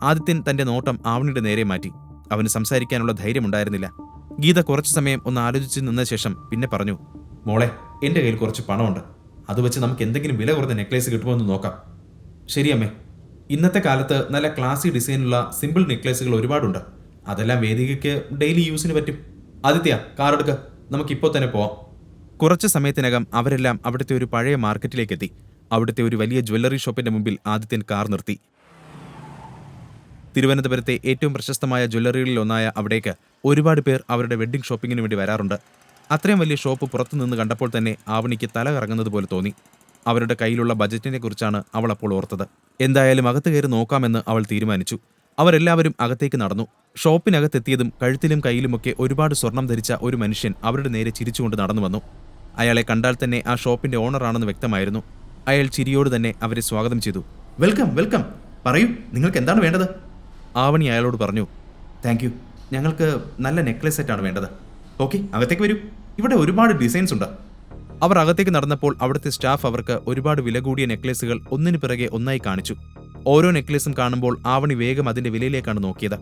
ആദിത്യൻ തന്റെ നോട്ടം ആവണിയുടെ നേരെ മാറ്റി. അവന് സംസാരിക്കാനുള്ള ധൈര്യമുണ്ടായിരുന്നില്ല. ഗീത കുറച്ചു സമയം ഒന്ന് ആലോചിച്ച് നിന്ന ശേഷം പിന്നെ പറഞ്ഞു, മോളെ, എന്റെ കയ്യിൽ കുറച്ച് പണമുണ്ട്. അത് വെച്ച് നമുക്ക് എന്തെങ്കിലും വില കുറഞ്ഞ നെക്ലേസ് കിട്ടുമെന്ന് നോക്കാം. ശരിയമ്മേ, ഇന്നത്തെ കാലത്ത് നല്ല ക്ലാസി ഡിസൈനുള്ള സിമ്പിൾ നെക്ലേസുകൾ ഒരുപാടുണ്ട്. അതെല്ലാം വേദികയ്ക്ക് ഡെയിലി യൂസിന് പറ്റും. ആദിത്യ, കാറെടുക്ക, നമുക്കിപ്പോൾ തന്നെ പോവാം. കുറച്ച് സമയത്തിനകം അവരെല്ലാം അവിടുത്തെ ഒരു പഴയ മാർക്കറ്റിലേക്കെത്തി. അവിടുത്തെ ഒരു വലിയ ജ്വല്ലറി ഷോപ്പിന്റെ മുമ്പിൽ ആദിത്യൻ കാർ നിർത്തി. തിരുവനന്തപുരത്തെ ഏറ്റവും പ്രശസ്തമായ ജ്വല്ലറികളിൽ ഒന്നായ അവിടേക്ക് ഒരുപാട് പേർ അവരുടെ വെഡ്ഡിംഗ് ഷോപ്പിങ്ങിന് വേണ്ടി വരാറുണ്ട്. അത്രയും വലിയ ഷോപ്പ് പുറത്തുനിന്ന് കണ്ടപ്പോൾ തന്നെ ആവണിക്ക് തല കറങ്ങുന്നത് പോലെ തോന്നി. അവരുടെ കയ്യിലുള്ള ബജറ്റിനെ കുറിച്ചാണ് അവൾ അപ്പോൾ ഓർത്തത്. എന്തായാലും അകത്ത് കയറി നോക്കാമെന്ന് അവൾ തീരുമാനിച്ചു. അവരെല്ലാവരും അകത്തേക്ക് നടന്നു. ഷോപ്പിനകത്തെത്തിയതും കഴുത്തിലും കയ്യിലുമൊക്കെ ഒരുപാട് സ്വർണം ധരിച്ച ഒരു മനുഷ്യൻ അവരുടെ നേരെ ചിരിച്ചുകൊണ്ട് നടന്നു വന്നു. അയാളെ കണ്ടാൽ തന്നെ ആ ഷോപ്പിന്റെ ഓണറാണെന്ന് വ്യക്തമായിരുന്നു. അയാൾ ചിരിയോട് തന്നെ അവരെ സ്വാഗതം ചെയ്തു. Welcome, welcome. പറയൂ, നിങ്ങൾക്ക് എന്താണ് വേണ്ടത്? ആവണി അയാളോട് പറഞ്ഞു. താങ്ക് യു, ഞങ്ങൾക്ക് നല്ല നെക്ലേസ് സെറ്റാണ് വേണ്ടത്. ഓക്കെ, അകത്തേക്ക് വരൂ, ഇവിടെ ഒരുപാട് ഡിസൈൻസ് ഉണ്ട്. അവർ അകത്തേക്ക് നടന്നപ്പോൾ അവിടുത്തെ സ്റ്റാഫ് അവർക്ക് ഒരുപാട് വില കൂടിയ നെക്ലേസുകൾ ഒന്നിനു പിറകെ ഒന്നായി കാണിച്ചു. ഓരോ നെക്ലേസും കാണുമ്പോൾ ആവണി വേഗം അതിന്റെ വിലയിലേക്കാണ് നോക്കിയത്.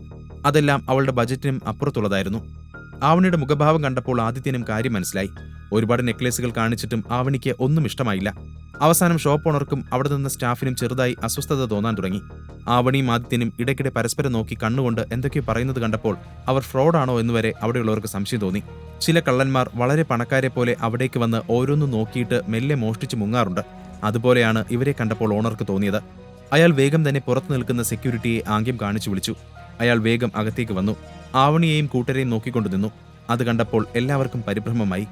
അതെല്ലാം അവളുടെ ബജറ്റിനും അപ്പുറത്തുള്ളതായിരുന്നു. ആവണിയുടെ മുഖഭാവം കണ്ടപ്പോൾ ആദിത്യനും കാര്യം മനസ്സിലായി. ഒരുപാട് നെക്ലേസുകൾ കാണിച്ചിട്ടും ആവണിക്ക് ഒന്നും ഇഷ്ടമായില്ല. അവസാനം ഷോപ്പ് ഓണർക്കും അവിടെ നിന്ന സ്റ്റാഫിനും ചെറുതായി അസ്വസ്ഥത തോന്നാൻ തുടങ്ങി. ആവണിയും ആദിത്യനും ഇടയ്ക്കിടെ പരസ്പരം നോക്കി കണ്ണുകൊണ്ട് എന്തൊക്കെയോ പറയുന്നത് കണ്ടപ്പോൾ അവർ ഫ്രോഡാണോ എന്നുവരെ അവിടെയുള്ളവർക്ക് സംശയം തോന്നി. ചില കള്ളന്മാർ വളരെ പണക്കാരെ പോലെ അവിടേക്ക് വന്ന് ഓരോന്നും നോക്കിയിട്ട് മെല്ലെ മോഷ്ടിച്ച് മുങ്ങാറുണ്ട്. അതുപോലെയാണ് ഇവരെ കണ്ടപ്പോൾ ഓണർക്ക് തോന്നിയത്. അയാൾ വേഗം തന്നെ പുറത്തു നിൽക്കുന്ന സെക്യൂരിറ്റിയെ ആംഗ്യം കാണിച്ചു വിളിച്ചു. അയാൾ വേഗം അകത്തേക്ക് വന്നു. ആവണിയെയും കൂട്ടരെയും നോക്കിക്കൊണ്ടു നിന്നു. അത് കണ്ടപ്പോൾ എല്ലാവർക്കും പരിഭ്രമമായി.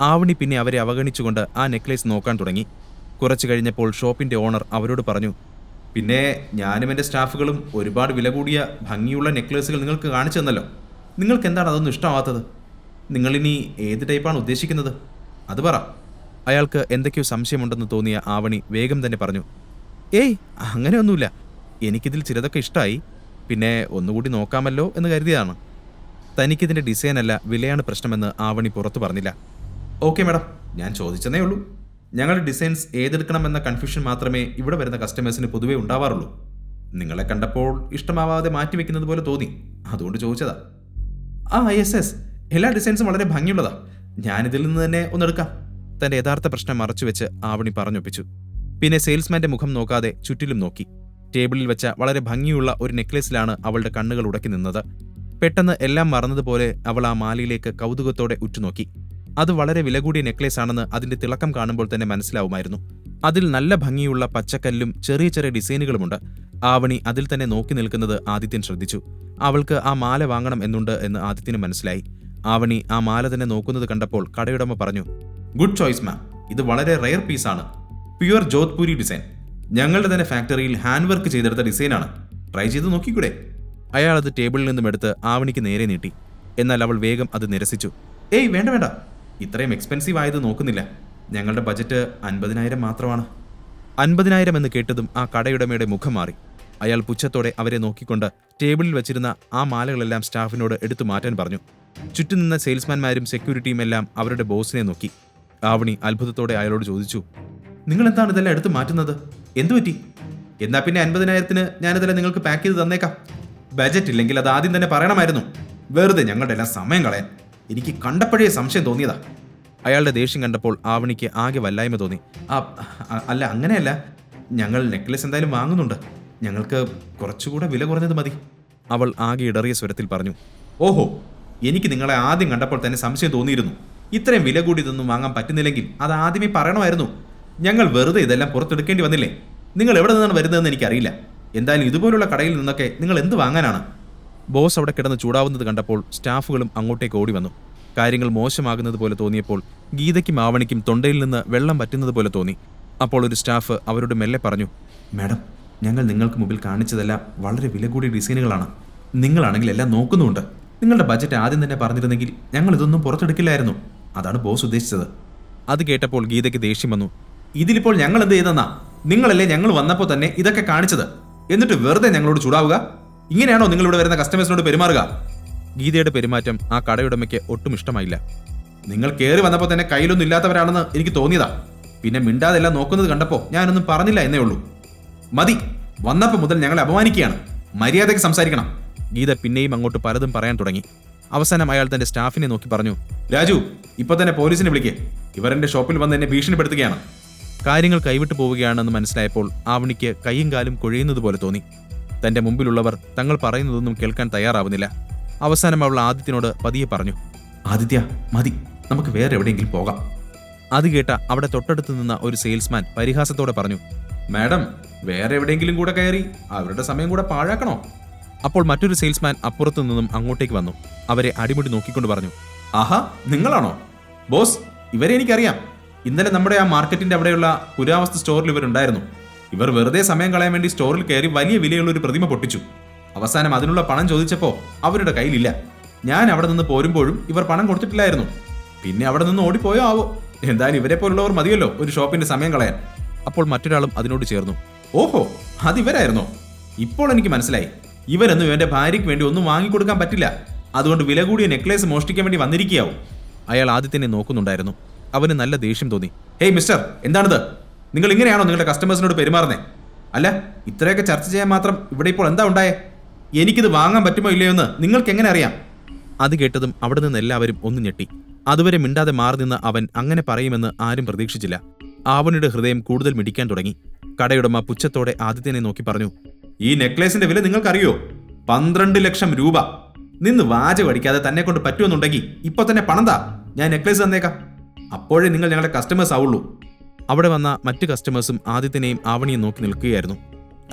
ആവണി പിന്നെ അവരെ അവഗണിച്ചുകൊണ്ട് ആ നെക്ലേസ് നോക്കാൻ തുടങ്ങി. കുറച്ചു കഴിഞ്ഞപ്പോൾ ഷോപ്പിന്റെ ഓണർ അവരോട് പറഞ്ഞു, പിന്നെ ഞാനും എൻ്റെ സ്റ്റാഫുകളും ഒരുപാട് വില കൂടിയ ഭംഗിയുള്ള നെക്ലേസുകൾ നിങ്ങൾക്ക് കാണിച്ചു തന്നല്ലോ. നിങ്ങൾക്ക് എന്താണ് അതൊന്നും ഇഷ്ടമാവാത്തത്? നിങ്ങളിനി ഏത് ടൈപ്പാണ് ഉദ്ദേശിക്കുന്നത്? അത് പറ. അയാൾക്ക് എന്തൊക്കെയോ സംശയമുണ്ടെന്ന് തോന്നിയ ആവണി വേഗം തന്നെ പറഞ്ഞു, ഏയ് അങ്ങനെയൊന്നുമില്ല, എനിക്കിതിൽ ചിലതൊക്കെ ഇഷ്ടമായി. പിന്നെ ഒന്നുകൂടി നോക്കാമല്ലോ എന്ന് കരുതിയതാണ്. തനിക്കിതിൻ്റെ ഡിസൈനല്ല, വിലയാണ് പ്രശ്നമെന്ന് ആവണി പുറത്തു പറഞ്ഞില്ല. ഓക്കെ മാഡം, ഞാൻ ചോദിച്ചെന്നേ ഉള്ളൂ. ഞങ്ങളുടെ ഡിസൈൻസ് ഏതെടുക്കണമെന്ന കൺഫ്യൂഷൻ മാത്രമേ ഇവിടെ വരുന്ന കസ്റ്റമേഴ്സിന് പൊതുവേ ഉണ്ടാവാറുള്ളൂ. നിങ്ങളെ കണ്ടപ്പോൾ ഇഷ്ടമാവാതെ മാറ്റിവെക്കുന്നത് പോലെ തോന്നി, അതുകൊണ്ട് ചോദിച്ചതാ. യെസ്, എല്ലാ ഡിസൈൻസും വളരെ ഭംഗിയുള്ളതാ. ഞാനിതിൽ നിന്ന് തന്നെ ഒന്നെടുക്കാം. തന്റെ യഥാർത്ഥ പ്രശ്നം മറച്ചുവെച്ച് ആവണി പറഞ്ഞൊപ്പിച്ചു. പിന്നെ സെയിൽസ്മാന്റെ മുഖം നോക്കാതെ ചുറ്റിലും നോക്കി. ടേബിളിൽ വെച്ച വളരെ ഭംഗിയുള്ള ഒരു നെക്ലേസിലാണ് അവളുടെ കണ്ണുകൾ ഉടക്കി നിന്നത്. പെട്ടെന്ന് എല്ലാം മറന്നതുപോലെ അവൾ ആ മാലയിലേക്ക് കൗതുകത്തോടെ ഉറ്റുനോക്കി. അത് വളരെ വില കൂടിയ നെക്ലേസ് ആണെന്ന് അതിന്റെ തിളക്കം കാണുമ്പോൾ തന്നെ മനസ്സിലാവുമായിരുന്നു. അതിൽ നല്ല ഭംഗിയുള്ള പച്ചക്കല്ലും ചെറിയ ചെറിയ ഡിസൈനുകളുമുണ്ട്. ആവണി അതിൽ തന്നെ നോക്കി നിൽക്കുന്നത് ആദിത്യൻ ശ്രദ്ധിച്ചു. അവൾക്ക് ആ മാല വാങ്ങണം എന്നുണ്ട് എന്ന് ആദിത്യന് മനസ്സിലായി. ആവണി ആ മാല തന്നെ നോക്കുന്നത് കണ്ടപ്പോൾ കടയുടമ പറഞ്ഞു, ഗുഡ് ചോയ്സ് മാം, ഇത് വളരെ റെയർ പീസാണ്. Pure Jodhpuri design. ഞങ്ങളുടെ തന്നെ ഫാക്ടറിയിൽ ഹാൻഡ് വർക്ക് ചെയ്തെടുത്ത ഡിസൈനാണ്. ട്രൈ ചെയ്ത് നോക്കിക്കൂടെ? അയാൾ അത് ടേബിളിൽ നിന്നും എടുത്ത് ആവണിക്ക് നേരെ നീട്ടി. എന്നാൽ അവൾ വേഗം അത് നിരസിച്ചു. ഏയ് വേണ്ട വേണ്ട, ഇത്രയും എക്സ്പെൻസീവ് ആയത് നോക്കുന്നില്ല. ഞങ്ങളുടെ ബജറ്റ് 50,000 മാത്രമാണ്. 50,000 എന്ന് കേട്ടതും ആ കടയുടമയുടെ മുഖം മാറി. അയാൾ പുച്ഛത്തോടെ അവരെ നോക്കിക്കൊണ്ട് ടേബിളിൽ വെച്ചിരുന്ന ആ മാലകളെല്ലാം സ്റ്റാഫിനോട് എടുത്തു മാറ്റാൻ പറഞ്ഞു. ചുറ്റും നിന്ന സെയിൽസ്മാൻമാരും സെക്യൂരിറ്റിയും എല്ലാം അവരുടെ ബോസിനെ നോക്കി. ആവണി അത്ഭുതത്തോടെ അയാളോട് ചോദിച്ചു, നിങ്ങൾ എന്താണ് ഇതെല്ലാം എടുത്തു മാറ്റുന്നത്? എന്തുപറ്റി? എന്നാ പിന്നെ 50,000-ന് ഞാനിതെല്ലാം നിങ്ങൾക്ക് പാക്ക് ചെയ്ത് തന്നേക്കാം. ബജറ്റ് ഇല്ലെങ്കിൽ അത് ആദ്യം തന്നെ പറയണമായിരുന്നു. വെറുതെ ഞങ്ങളുടെ എല്ലാം സമയം കളയാൻ. എനിക്ക് കണ്ടപ്പോഴേ സംശയം തോന്നിയതാ. അയാളുടെ ദേഷ്യം കണ്ടപ്പോൾ ആവണിക്ക് ആകെ വല്ലായ്മ തോന്നി. അല്ല, അങ്ങനെയല്ല, ഞങ്ങൾ നെക്ലസ് എന്തായാലും വാങ്ങുന്നുണ്ട്. ഞങ്ങൾക്ക് കുറച്ചുകൂടെ വില കുറഞ്ഞത് മതി. അവൾ ആകെ ഇടറിയ സ്വരത്തിൽ പറഞ്ഞു. ഓഹോ, എനിക്ക് നിങ്ങളെ ആദ്യം കണ്ടപ്പോൾ തന്നെ സംശയം തോന്നിയിരുന്നു. ഇത്രയും വില കൂടിയതൊന്നും വാങ്ങാൻ പറ്റുന്നില്ലെങ്കിൽ അത് ആദ്യമേ പറയണമായിരുന്നു. ഞങ്ങൾ വെറുതെ ഇതെല്ലാം പുറത്തെടുക്കേണ്ടി വന്നില്ലേ? നിങ്ങൾ എവിടെ നിന്നാണ് വരുന്നതെന്ന് എനിക്കറിയില്ല. എന്തായാലും ഇതുപോലുള്ള കടയിൽ നിന്നൊക്കെ നിങ്ങൾ എന്ത് വാങ്ങാനാണ്? ബോസ് അവിടെ കിടന്ന് ചൂടാവുന്നത് കണ്ടപ്പോൾ സ്റ്റാഫുകളും അങ്ങോട്ടേക്ക് ഓടി വന്നു. കാര്യങ്ങൾ മോശമാകുന്നത് പോലെ തോന്നിയപ്പോൾ ഗീതയ്ക്കും ആവണിക്കും തൊണ്ടയിൽ നിന്ന് വെള്ളം പറ്റുന്നത് പോലെ തോന്നി. അപ്പോൾ ഒരു സ്റ്റാഫ് അവരോട് മെല്ലെ പറഞ്ഞു, മാഡം, ഞങ്ങൾ നിങ്ങൾക്ക് മുമ്പിൽ കാണിച്ചതെല്ലാം വളരെ വില കൂടിയ ഡിസൈനുകളാണ്. നിങ്ങളാണെങ്കിൽ എല്ലാം നോക്കുന്നുമുണ്ട്. നിങ്ങളുടെ ബജറ്റ് ആദ്യം തന്നെ പറഞ്ഞിരുന്നെങ്കിൽ ഞങ്ങൾ ഇതൊന്നും പുറത്തെടുക്കില്ലായിരുന്നു. അതാണ് ബോസ് ഉദ്ദേശിച്ചത്. അത് കേട്ടപ്പോൾ ഗീതയ്ക്ക് ദേഷ്യം വന്നു. ഇതിലിപ്പോൾ ഞങ്ങൾ എന്ത് ചെയ്തെന്നാ? നിങ്ങളല്ലേ ഞങ്ങൾ വന്നപ്പോൾ തന്നെ ഇതൊക്കെ കാണിച്ചത്. എന്നിട്ട് വെറുതെ ഞങ്ങളോട് ചൂടാവുക? ഇങ്ങനെയാണോ നിങ്ങളിവിടെ വരുന്ന കസ്റ്റമേഴ്സിനോട് പെരുമാറുക? ഗീതയുടെ പെരുമാറ്റം ആ കടയുടമയ്ക്ക് ഒട്ടും ഇഷ്ടമായില്ല. നിങ്ങൾ കയറി വന്നപ്പോൾ തന്നെ കയ്യിലൊന്നും ഇല്ലാത്തവരാണെന്ന് എനിക്ക് തോന്നിയതാ. പിന്നെ മിണ്ടാതെല്ലാം നോക്കുന്നത് കണ്ടപ്പോൾ ഞാനൊന്നും പറഞ്ഞില്ല എന്നേ ഉള്ളൂ. മതി, വന്നപ്പോൾ മുതൽ ഞങ്ങളെ അപമാനിക്കുകയാണ്. മര്യാദയ്ക്ക് സംസാരിക്കണം. ഗീത പിന്നെയും അങ്ങോട്ട് പലതും പറയാൻ തുടങ്ങി. അവസാനം അയാൾ തന്റെ സ്റ്റാഫിനെ നോക്കി പറഞ്ഞു, രാജു, ഇപ്പൊ തന്നെ പോലീസിനെ വിളിക്കേ. ഇവർ എന്റെ ഷോപ്പിൽ വന്ന് എന്നെ ഭീഷണിപ്പെടുത്തുകയാണ്. കാര്യങ്ങൾ കൈവിട്ടു പോവുകയാണെന്ന് മനസ്സിലായപ്പോൾ ആവണിക്ക് കൈയും കാലും കുഴയുന്നത് പോലെ തോന്നി. തന്റെ മുമ്പിലുള്ളവർ തങ്ങൾ പറയുന്നതൊന്നും കേൾക്കാൻ തയ്യാറാവുന്നില്ല. അവസാനം അവൾ ആദിത്യനോട് പതിയെ പറഞ്ഞു, ആദിത്യ, മതി, നമുക്ക് വേറെ എവിടെയെങ്കിലും പോകാം. അത് കേട്ട അവിടെ തൊട്ടടുത്ത് നിന്ന ഒരു സെയിൽസ്മാൻ പരിഹാസത്തോടെ പറഞ്ഞു, മാഡം, വേറെ എവിടെയെങ്കിലും കൂടെ കയറി അവരുടെ സമയം കൂടെ പാഴാക്കണോ? അപ്പോൾ മറ്റൊരു സെയിൽസ്മാൻ അപ്പുറത്തു നിന്നും അങ്ങോട്ടേക്ക് വന്നു. അവരെ അടിമുടി നോക്കിക്കൊണ്ട് പറഞ്ഞു, ആഹാ, നിങ്ങളാണോ? ബോസ്, ഇവരെ എനിക്കറിയാം. ഇന്നലെ നമ്മുടെ ആ മാർക്കറ്റിന്റെ അവിടെയുള്ള പുരാവസ്തു സ്റ്റോറിൽ ഇവരുണ്ടായിരുന്നു. ഇവർ വെറുതെ സമയം കളയാൻ വേണ്ടി സ്റ്റോറിൽ കയറി വലിയ വിലയുള്ള ഒരു പ്രതിമ പൊട്ടിച്ചു. അവസാനം അതിനുള്ള പണം ചോദിച്ചപ്പോൾ അവരുടെ കയ്യിലില്ല. ഞാൻ അവിടെ നിന്ന് പോരുമ്പോഴും ഇവർ പണം കൊടുത്തിട്ടില്ലായിരുന്നു. പിന്നെ അവിടെ നിന്ന് ഓടിപ്പോയോ ആവോ. എന്തായാലും ഇവരെ പോലുള്ളവർ മതിയല്ലോ ഒരു ഷോപ്പിന്റെ സമയം കളയാൻ. അപ്പോൾ മറ്റൊരാളും അതിനോട് ചേർന്നു, ഓഹോ, അതിവരായിരുന്നോ? ഇപ്പോൾ എനിക്ക് മനസ്സിലായി. ഇവരൊന്നും ഇവന്റെ ഭാര്യയ്ക്ക് വേണ്ടി ഒന്നും വാങ്ങിക്കൊടുക്കാൻ പറ്റില്ല. അതുകൊണ്ട് വില കൂടിയ നെക്ലേസ് മോഷ്ടിക്കാൻ വേണ്ടി വന്നിരിക്കുകയാവും. അയാൾ ആദിത്യനെ നോക്കുന്നുണ്ടായിരുന്നു. അവന് നല്ല ദേഷ്യം തോന്നി. ഹേയ് മിസ്റ്റർ, എന്താണിത്? നിങ്ങൾ ഇങ്ങനെയാണോ നിങ്ങളുടെ കസ്റ്റമേഴ്സിനോട് പെരുമാറുന്നത്? അല്ല, ഇത്രയൊക്കെ ചർച്ച ചെയ്യാൻ മാത്രം ഇവിടെ ഇപ്പോൾ എന്താ ഉണ്ടായേ? എനിക്കിത് വാങ്ങാൻ പറ്റുമോ ഇല്ലയോ എന്ന് നിങ്ങൾക്ക് എങ്ങനെ അറിയാം? അത് കേട്ടതും അവിടെ നിന്ന് എല്ലാവരും ഒന്ന് ഞെട്ടി. അതുവരെ മിണ്ടാതെ മാറി നിന്ന അവൻ അങ്ങനെ പറയുമെന്ന് ആരും പ്രതീക്ഷിച്ചില്ല. ആവണിയുടെ ഹൃദയം കൂടുതൽ മിടിക്കാൻ തുടങ്ങി. കടയുടമ പുച്ഛത്തോടെ ആദിത്യനെ നോക്കി പറഞ്ഞു, ഈ നെക്ലേസിന്റെ വില നിങ്ങൾക്കറിയോ? 12 ലക്ഷം രൂപ. നിന്ന് വാചകം അടിക്കാതെ തന്നെ കൊണ്ട് പറ്റുമെന്നുണ്ടെങ്കിൽ ഇപ്പൊ തന്നെ പണം താ, ഞാൻ നെക്ലേസ് തന്നേക്കാം. അപ്പോഴേ നിങ്ങൾ ഞങ്ങളുടെ കസ്റ്റമേഴ്സ് ആവുള്ളൂ. അവിടെ വന്ന മറ്റു കസ്റ്റമേഴ്സും ആദിത്യനെയും ആവണിയും നോക്കി നിൽക്കുകയായിരുന്നു.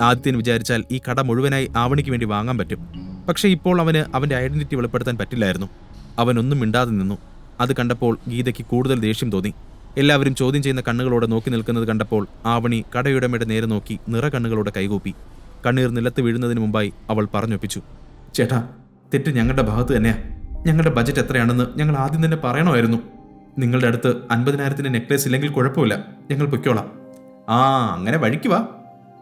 ആദിത്യൻ വിചാരിച്ചാൽ ഈ കട മുഴുവനായി ആവണിക്ക് വേണ്ടി വാങ്ങാൻ പറ്റും. പക്ഷേ ഇപ്പോൾ അവന് അവന്റെ ഐഡന്റിറ്റി വെളിപ്പെടുത്താൻ പറ്റില്ലായിരുന്നു. അവനൊന്നും മിണ്ടാതെ നിന്നു. അത് കണ്ടപ്പോൾ ഗീതയ്ക്ക് കൂടുതൽ ദേഷ്യം തോന്നി. എല്ലാവരും ചോദ്യം ചെയ്യുന്ന കണ്ണുകളോടെ നോക്കി നിൽക്കുന്നത് കണ്ടപ്പോൾ ആവണി കടയുടമയുടെ നേരെ നോക്കി നിറകണ്ണുകളോടെ കൈകൂപ്പി. കണ്ണീർ നിലത്ത് വീഴുന്നതിന് മുമ്പായി അവൾ പറഞ്ഞൊപ്പിച്ചു, ചേട്ടാ, തെറ്റ് ഞങ്ങളുടെ ഭാഗത്ത് തന്നെയാ. ഞങ്ങളുടെ ബജറ്റ് എത്രയാണെന്ന് ഞങ്ങൾ ആദ്യം തന്നെ പറയണമായിരുന്നു. നിങ്ങളുടെ അടുത്ത് 50,000 നെക്ലേസ് ഇല്ലെങ്കിൽ കുഴപ്പമില്ല, ഞങ്ങൾ പൊയ്ക്കോളാം. ആ, അങ്ങനെ വഴിക്ക് വാ.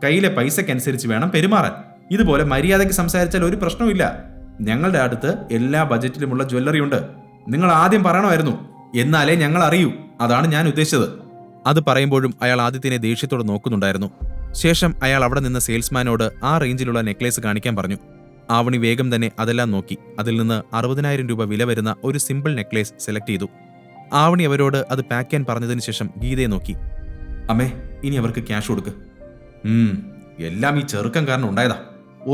കയ്യിലെ പൈസക്കനുസരിച്ച് വേണം പെരുമാറാൻ. ഇതുപോലെ മര്യാദയ്ക്ക് സംസാരിച്ചാൽ ഒരു പ്രശ്നവുമില്ല. ഞങ്ങളുടെ അടുത്ത് എല്ലാ ബജറ്റിലുമുള്ള ജ്വല്ലറി ഉണ്ട്. നിങ്ങൾ ആദ്യം പറയണമായിരുന്നു, എന്നാലേ ഞങ്ങൾ അറിയൂ. അതാണ് ഞാൻ ഉദ്ദേശിച്ചത്. അത് പറയുമ്പോഴും അയാൾ ആദിത്യനെ ദേഷ്യത്തോടെ നോക്കുന്നുണ്ടായിരുന്നു. ശേഷം അയാൾ അവിടെ നിന്ന് സെയിൽസ്മാനോട് ആ റേഞ്ചിലുള്ള നെക്ലേസ് കാണിക്കാൻ പറഞ്ഞു. ആവണി വേഗം തന്നെ അതെല്ലാം നോക്കി അതിൽ നിന്ന് 60,000 രൂപ വില വരുന്ന ഒരു സിമ്പിൾ നെക്ലേസ് സെലക്ട് ചെയ്തു. ആവണി അവരോട് അത് പാക്ക് ചെയ്യാൻ പറഞ്ഞതിന് ശേഷം ഗീതയെ നോക്കി, അമ്മേ, ഇനി അവർക്ക് ക്യാഷ് കൊടുക്ക്. എല്ലാം ഈ ചെറുക്കം കാരണം ഉണ്ടായതാ.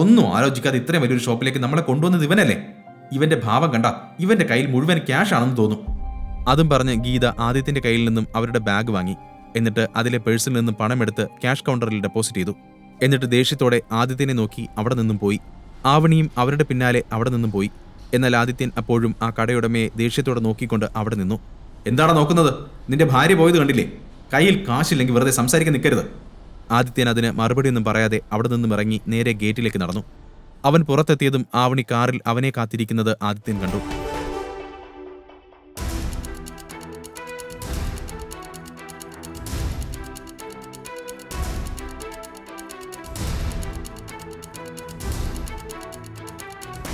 ഒന്നും ആലോചിക്കാതെ ഇത്രയും വലിയൊരു ഷോപ്പിലേക്ക് നമ്മളെ കൊണ്ടുവന്നത് ഇവനല്ലേ? ഇവന്റെ ഭാവം കണ്ട ഇവന്റെ കയ്യിൽ മുഴുവൻ ക്യാഷ് ആണെന്ന് തോന്നും. അതും പറഞ്ഞ് ഗീത ആദിത്യന്റെ കയ്യിൽ നിന്നും അവരുടെ ബാഗ് വാങ്ങി. എന്നിട്ട് അതിലെ പേഴ്സിൽ നിന്നും പണമെടുത്ത് ക്യാഷ് കൗണ്ടറിൽ ഡെപ്പോസിറ്റ് ചെയ്തു. എന്നിട്ട് ദേഷ്യത്തോടെ ആദിത്യനെ നോക്കി അവിടെ നിന്നും പോയി. ആവണിയും അവരുടെ പിന്നാലെ അവിടെ നിന്നും പോയി. എന്നാൽ ആദിത്യൻ അപ്പോഴും ആ കടയുടമയെ ദേഷ്യത്തോടെ നോക്കിക്കൊണ്ട് അവിടെ നിന്നു. എന്താണ് നോക്കുന്നത്? നിന്റെ ഭാര്യ പോയത് കണ്ടില്ലേ? കയ്യിൽ കാശില്ലെങ്കിൽ വെറുതെ സംസാരിക്കാൻ നിൽക്കരുത്. ആദിത്യൻ അതിന് മറുപടിയൊന്നും പറയാതെ അവിടെ നിന്നും ഇറങ്ങി നേരെ ഗേറ്റിലേക്ക് നടന്നു. അവൻ പുറത്തെത്തിയതും ആവണി കാറിൽ അവനെ കാത്തിരിക്കുന്നത് ആദിത്യൻ കണ്ടു.